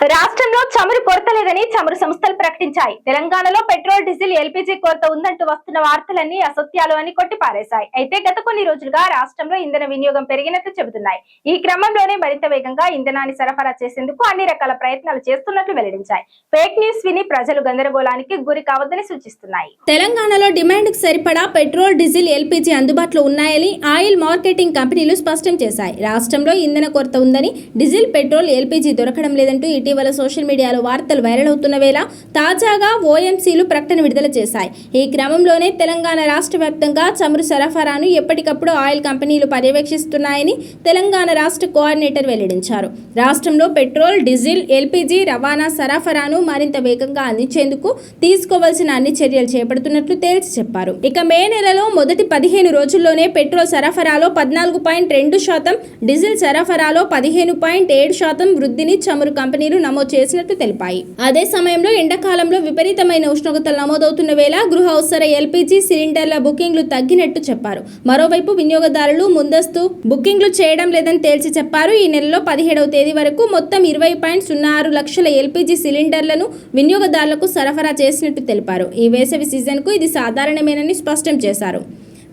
రాష్ట్రంలో చమురు కొరత లేదని చమురు సంస్థలు ప్రకటించాయి. తెలంగాణలో పెట్రోల్, డీజిల్, ఎల్పీజీ కొరత ఉందంటూ వస్తున్న వార్తలన్నీ అసత్యాలు అని కొట్టిపారేశాయి. అయితే గత కొన్ని రోజులుగా రాష్ట్రంలో ఇంధన వినియోగం పెరిగినట్టు చెబుతున్నాయి. ఈ క్రమంలోనే మరింత వేగంగా ఇంధనాన్ని సరఫరా చేసేందుకు అన్ని రకాల ప్రయత్నాలు చేస్తున్నట్లు వెల్లడించాయి. ఫేక్ న్యూస్ విని ప్రజలు గందరగోళానికి గురి కావద్దని సూచిస్తున్నాయి. తెలంగాణలో డిమాండ్కు సరిపడా పెట్రోల్, డీజిల్, ఎల్పీజీ అందుబాటులో ఉన్నాయని ఆయిల్ మార్కెటింగ్ కంపెనీలు స్పష్టం చేశాయి. రాష్ట్రంలో ఇంధన కొరత ఉందని, డీజిల్, పెట్రోల్, ఎల్పీజీ దొరకడం లేదంటూ ఇటీవల సోషల్ మీడియాలో వార్తలు వైరల్ అవుతున్న వేళ తాజాగా ఓఎంసీలు ప్రకటన విడుదల చేశాయి. ఈ క్రమంలోనే తెలంగాణ రాష్ట్ర వ్యాప్తంగా చమురు సరఫరాను ఎప్పటికప్పుడు ఆయిల్ కంపెనీలు పర్యవేక్షిస్తున్నాయని తెలంగాణ రాష్ట్ర కోఆర్డినేటర్ వెల్లడించారు. రాష్ట్రంలో పెట్రోల్, డీజిల్, ఎల్పీజీ రవాణా సరఫరాను మరింత వేగంగా అందించేందుకు తీసుకోవాల్సిన అన్ని చర్యలు చేపడుతున్నట్లు తేల్చి చెప్పారు. ఇక మే నెలలో మొదటి 15 రోజుల్లోనే పెట్రోల్ సరఫరాలో 14.2%, డీజిల్ సరఫరాలో 15.7% వృద్ధిని చమురు కంపెనీలు నమోదు చేసినట్టు తెలిపాయి. అదే సమయంలో ఎండాకాలంలో విపరీతమైన ఉష్ణోగ్రతలు నమోదవుతున్న వేళ గృహ అవసర ఎల్పీజీ సిలిండర్ల బుకింగ్లు తగ్గినట్టు చెప్పారు. మరోవైపు వినియోగదారులు ముందస్తు బుకింగ్లు చేయడం లేదని తేల్చి చెప్పారు. ఈ నెలలో 17వ తేదీ వరకు మొత్తం 20.06 లక్షల ఎల్పీజీ సిలిండర్లను వినియోగదారులకు సరఫరా చేసినట్టు తెలిపారు. ఈ వేసవి సీజన్కు ఇది సాధారణమేనని స్పష్టం చేశారు.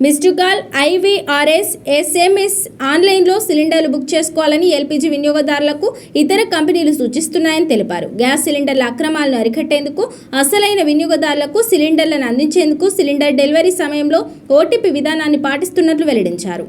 మిస్డ్ కాల్, ఐవీఆర్ఎస్, ఎస్ఎంఎస్ ఆన్లైన్లో సిలిండర్లు బుక్ చేసుకోవాలని ఎల్పీజీ వినియోగదారులకు ఇతర కంపెనీలు సూచిస్తున్నాయని తెలిపారు. గ్యాస్ సిలిండర్ల అక్రమాలను అరికట్టేందుకు, అసలైన వినియోగదారులకు సిలిండర్లను అందించేందుకు సిలిండర్ డెలివరీ సమయంలో ఓటీపీ విధానాన్ని పాటిస్తున్నట్లు వెల్లడించారు.